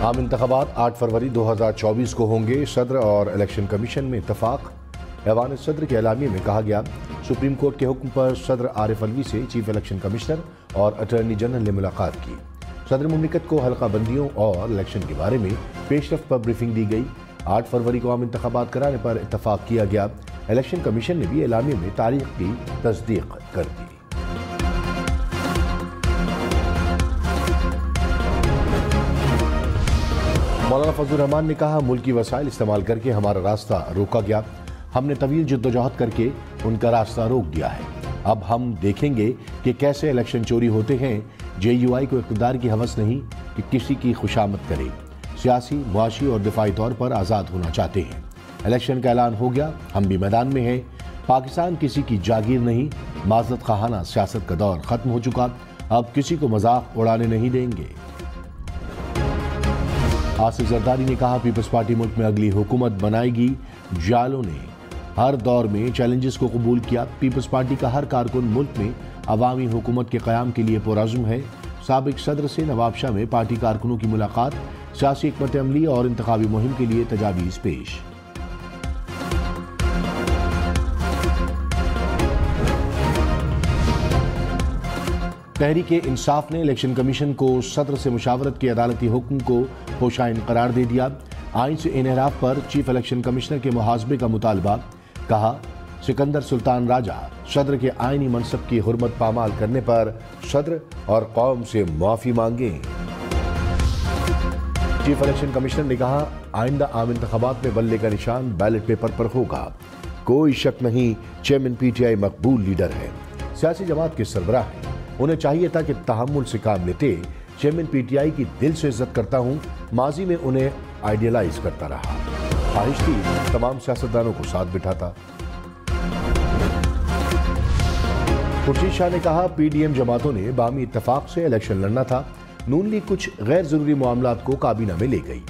आम इंतखाबात 8 फरवरी 2024 को होंगे। सदर और इलेक्शन कमीशन में इत्तफाक। ऐवान सदर के एलामिये में कहा गया, सुप्रीम कोर्ट के हुक्म पर सदर आरिफ अलवी से चीफ इलेक्शन कमिश्नर और अटॉर्नी जनरल ने मुलाकात की। सदर मुमलिकत को हल्का बंदियों और इलेक्शन के बारे में पेशरफ्त पर ब्रीफिंग दी गई। 8 फरवरी को आम इंतखाबात कराने पर इत्तफाक किया गया। इलेक्शन कमीशन ने भी एलामिये में तारीख की तस्दीक कर दी। मौलाना फजलुर रहमान ने कहा, मुल्की वसाइल इस्तेमाल करके हमारा रास्ता रोका गया। हमने तवील जद्दोजहद करके उनका रास्ता रोक दिया है। अब हम देखेंगे कि कैसे इलेक्शन चोरी होते हैं। JUI को इक़्तिदार की हवस नहीं कि किसी की खुशामद करे। सियासी, मुआशी और दिफाई तौर पर आज़ाद होना चाहते हैं। इलेक्शन का ऐलान हो गया, हम भी मैदान में हैं। पाकिस्तान किसी की जागीर नहीं। माज़रत खाना सियासत का दौर ख़त्म हो चुका। अब किसी को मजाक उड़ाने नहीं देंगे। आसिफ जरदारी ने कहा, पीपल्स पार्टी मुल्क में अगली हुकूमत बनाएगी। जालों ने हर दौर में चैलेंजेस को कबूल किया। पीपल्स पार्टी का हर कारकुन मुल्क में अवामी हुकूमत के क़याम के लिए पुरअज़्म है। साबिक सदर से नवाब शाह में पार्टी कारकुनों की मुलाकात। सियासी हिकमत अमली और इंतखाबी मुहिम के लिए तजावीज़ पेश। तहरीक इंसाफ ने इलेक्शन कमीशन को सदर से मुशावरत के अदालती हुक्म को होशाइन करार दे दिया। आइन से इनहराफ पर चीफ इलेक्शन कमिश्नर के मुहासबे का मुतालबा। कहा, सिकंदर सुल्तान राजा सदर के आइनी मनसब की हुर्मत पामाल करने पर सदर और कौम से माफ़ी मांगे। चीफ इलेक्शन कमिश्नर ने कहा, आइंदा आम इंतखाबात में बल्ले का निशान बैलेट पेपर पर होगा। कोई शक नहीं, चेयरमैन PTI मकबूल लीडर है, सियासी जमात के सरबराह है। उन्हें चाहिए था कि तहम्मुल से काम लेते। चेयरमैन PTI की दिल से इज्जत करता हूं। माजी में उन्हें आइडियलाइज करता रहा। ख्वाहिश थी तमाम सियासतदानों को साथ बिठाता। खुर्शीद शाह ने कहा, PDM जमातों ने बामी इत्तफाक से इलेक्शन लड़ना था। नून लीग कुछ गैर जरूरी मामलात को काबीना में ले गई।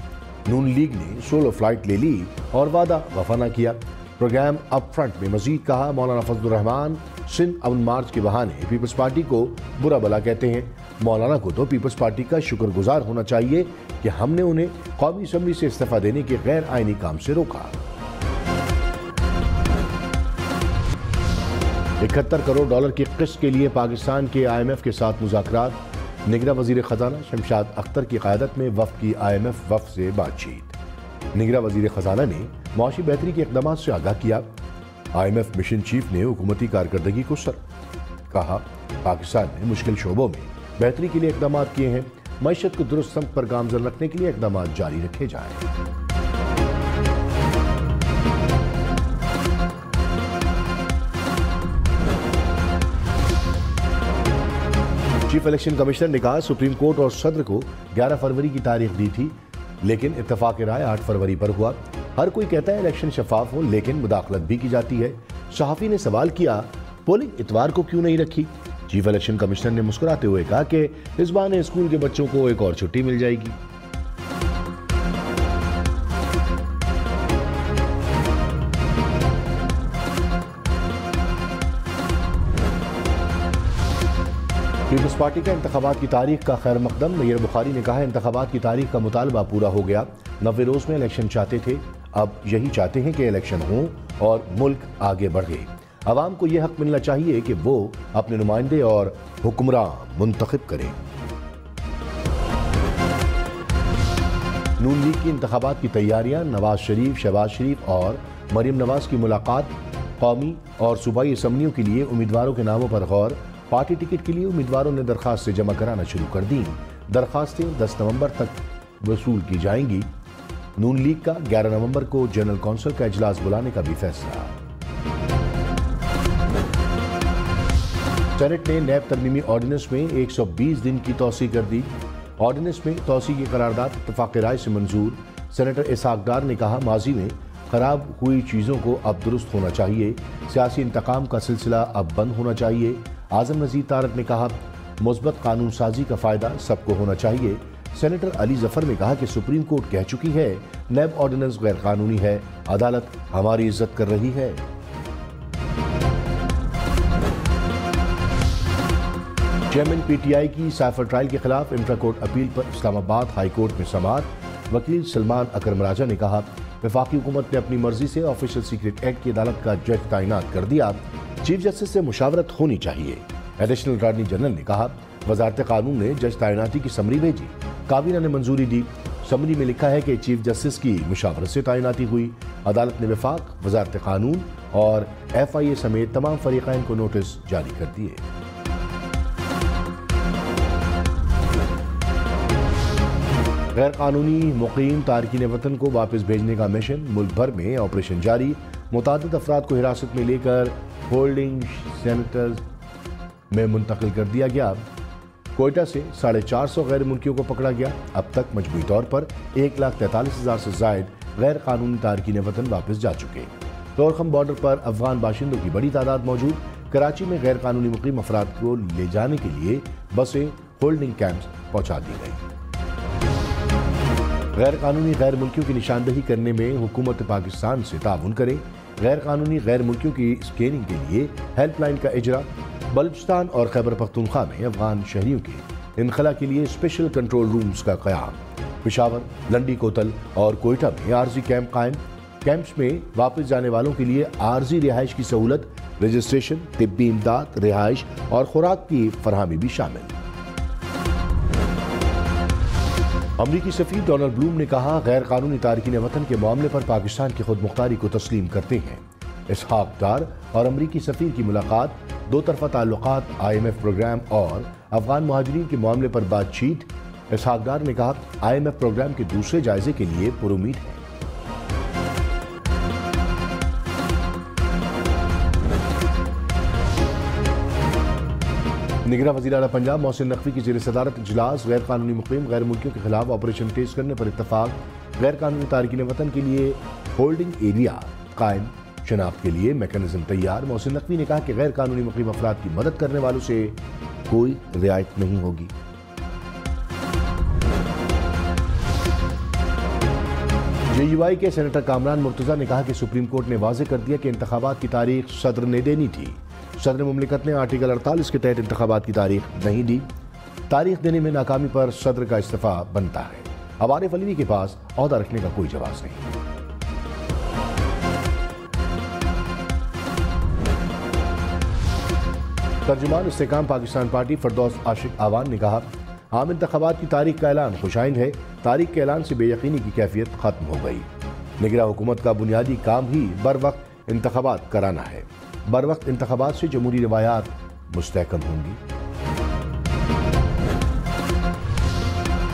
नून लीग ने सोलो फ्लाइट ले ली और वादा वफा न किया। प्रोग्राम अप फ्रंट में मजीद कहा, मौलाना फजलुर रहमान सिंध अमन मार्च के बहाने पीपल्स पार्टी को बुरा भला कहते हैं। मौलाना को तो पीपल्स पार्टी का शुक्रगुजार होना चाहिए कि हमने उन्हें कौमी असम्बली से इस्तीफा देने के गैर आईनी काम से रोका। 71 करोड़ डॉलर की किस्त के लिए पाकिस्तान के IMF के साथ मुज़ाकरात। निगरान वज़ीर ख़ज़ाना शमशाद अख्तर की क़यादत में वफ़द की IMF वफ़द से बातचीत। निगरान वज़ीर ख़ज़ाना ने मुआशी बेहतरी के इक़दामात से आगाह किया। IMF मिशन चीफ ने हुकूमती कारकर्दगी को सर कहा, पाकिस्तान ने मुश्किल शोबों में बेहतरी के लिए इक़दामात किए हैं। मईशत को दुरुस्त समत पर गामज़न रखने के लिए इक़दामात जारी रखे जाएं। चीफ इलेक्शन कमिश्नर ने कहा, सुप्रीम कोर्ट और सदर को 11 फरवरी की तारीख दी थी, लेकिन इत्तफाक राय 8 फरवरी पर हुआ। हर कोई कहता है इलेक्शन शफाफ हो, लेकिन मुदाखलत भी की जाती है। सहाफ़ी ने सवाल किया, पोलिंग इतवार को क्यों नहीं रखी? चीफ इलेक्शन कमिश्नर ने मुस्कुराते हुए कहा कि इस बहाने स्कूल के बच्चों को एक और छुट्टी मिल जाएगी। पीपल्स पार्टी का इंतखाबात की तारीख का खैर मकदम। नैयर बुखारी ने कहा, इंतखाबात की तारीख का मुतालबा पूरा हो गया। 90 रोज में इलेक्शन चाहते थे, अब यही चाहते हैं कि इलेक्शन हो और मुल्क आगे बढ़े। अवाम को यह हक मिलना चाहिए कि वो अपने नुमाइंदे और हुक्मरान मुंतखब करें। नून लीग की इंतखाबात की तैयारियां। नवाज शरीफ, शहबाज शरीफ और मरियम नवाज की मुलाकात। कौमी और सूबाई असम्बलियों के लिए उम्मीदवारों के नामों पर गौर। पार्टी टिकट के लिए उम्मीदवारों ने दरखास्तें जमा कराना शुरू कर दी। दरखास्तें 10 नवंबर तक वसूल की जाएंगी। नून लीग का 11 नवंबर को जनरल कौंसिल का इजलास बुलाने का भी फैसला। सेनेट ने नैब तरमीमी ऑर्डिनेंस में 120 दिन की तौसीह कर दी। ऑर्डिनेंस में तौसीह की करारदाद इत्तफाक राय से मंजूर। सेनेटर इसहाक डार ने कहा, माजी में खराब हुई चीज़ों को अब दुरुस्त होना चाहिए। सियासी इंतकाम का सिलसिला अब बंद होना चाहिए। आज़म नज़ीर तारक ने कहा, मुस्बत कानून साजी का फ़ायदा सबको होना चाहिए। सेनेटर अली जफर ने कहा कि सुप्रीम कोर्ट कह चुकी है नैब ऑर्डिनेंस गैर कानूनी है, अदालत हमारी इज्जत कर रही है। چیئرمین پی ٹی آئی کی سائفر ٹرائل کے خلاف انٹرا کورٹ اپیل پر اسلام آباد ہائی کورٹ میں سماعت۔ وکیل سلمان اکرم راجہ نے کہا وفاقی حکومت نے اپنی مرضی سے آفیشل سیکرٹ ایکٹ کی عدالت کا جج تعینات کر دیا، چیف جسٹس سے مشاورت ہونی چاہیے۔ ایڈیشنل اٹارنی جنرل نے کہا وزارت قانون نے جج تعیناتی کی سمری بھیجی، کابینہ نے منظوری دی۔ سمری میں لکھا ہے کہ چیف جسٹس کی مشاورت سے تعیناتی ہوئی۔ عدالت نے وفاق، وزارت قانون اور ایف آئی اے سمیت تمام فریقین کو نوٹس جاری کر دیے۔ غیر قانونی مقیم تارکین وطن کو واپس بھیجنے کا مشن، ملک بھر میں آپریشن جاری۔ متعدد افراد کو حراست میں لے کر ہولڈنگ سینٹرز میں منتقل کر دیا گیا۔ کوئٹہ سے 450 غیر ملکیوں کو پکڑا گیا۔ اب تک مجموعی طور پر 1,43,000 سے زائد غیر قانونی تارکین وطن واپس جا چکے۔ طورخم بارڈر پر افغان باشندوں کی بڑی تعداد موجود۔ کراچی میں غیر قانونی مقیم افراد کو لے جانے کے لیے بسیں ہولڈنگ کیمپس پہنچا دی گئی۔ غیر قانونی غیر ملکیوں کی نشاندہی کرنے میں حکومت پاکستان سے تعاون کریں۔ غیر قانونی غیر ملکیوں کی اسکیننگ کے لیے ہیلپ لائن کا اجرا۔ بلوچستان اور خیبر پختونخوا میں افغان شہریوں کے انخلا کے لیے اسپیشل کنٹرول رومز کا قیام۔ پشاور، لنڈی کوتل اور کوئٹہ میں عارضی کیمپ قائم۔ کیمپس میں واپس جانے والوں کے لیے عارضی رہائش کی سہولت، رجسٹریشن، طبی امداد، رہائش اور خوراک کی فراہمی بھی شامل۔ امریکی سفیر ڈونلڈ بلوم نے کہا غیر قانونی تارکین وطن کے معاملے پر پاکستان کی خود مختاری کو تسلیم کرتے ہیں۔ اسحاق ڈار اور امریکی سفیر کی ملاقات، دو طرفہ تعلقات، IMF پروگرام اور افغان مہاجرین کے معاملے پر بات چیت۔ اسحاق ڈار نے کہا IMF پروگرام کے دوسرے جائزے کے لیے پرامید ہے۔ نگراں وزیر اعلیٰ پنجاب محسن نقوی کی زیر صدارت اجلاس، غیر قانونی مقیم غیر ملکیوں کے خلاف آپریشن تیز کرنے پر اتفاق۔ غیر قانونی تارکین وطن کے لیے ہولڈنگ ایریا قائم، شناخت کے لیے میکانزم تیار۔ محسن نقوی نے کہا کہ غیر قانونی مقیم افراد کی مدد کرنے والوں سے کوئی رعایت نہیں ہوگی۔ JUI کے سینیٹر کامران مرتضیٰ نے کہا کہ سپریم کورٹ نے واضح کر دیا کہ انتخابات کی تاریخ صدر نے دینی تھی۔ صدر مملکت نے آرٹیکل 48 کے تحت انتخابات کی تاریخ نہیں دی۔ تاریخ دینے میں ناکامی پر صدر کا استعفیٰ بنتا ہے۔ اب عارف علوی کے پاس عہدہ رکھنے کا کوئی جواز نہیں۔ ترجمان استحکام پاکستان پارٹی فردوس عاشق آوان نے کہا عام انتخابات کی تاریخ کا اعلان خوشائند ہے، تاریخ کے اعلان سے بے یقینی کی کیفیت ختم ہو گئی۔ نگراں حکومت کا بنیادی کام ہی بر وقت انتخابات کرانا ہے۔ بر وقت انتخابات سے جمہوری روایات مستحکم ہوں گی۔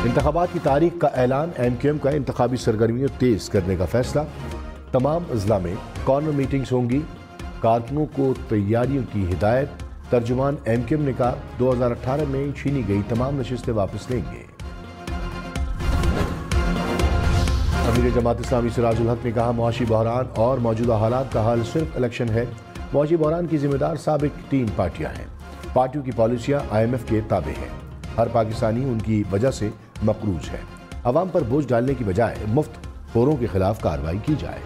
انتخابات کی تاریخ کا اعلان، MQM کا انتخابی سرگرمیوں تیز کرنے کا فیصلہ۔ تمام اضلاع میں کارنر میٹنگز ہوں گی، کارکنوں کو تیاریوں کی ہدایت۔ ترجمان MQM نے کہا 2018 میں چھینی گئی تمام نشستیں واپس لیں گے۔ امیر جماعت اسلامی سراج الحق نے کہا معاشی بحران اور موجودہ حالات کا حل صرف الیکشن ہے۔ معاشی بحران کی ذمہ دار سابق 3 پارٹیاں ہیں۔ پارٹیوں کی پالیسیاں IMF کے تابع ہیں۔ ہر پاکستانی ان کی وجہ سے مقروض ہے۔ عوام پر بوجھ ڈالنے کی بجائے مفت خوروں کے خلاف کارروائی کی جائے۔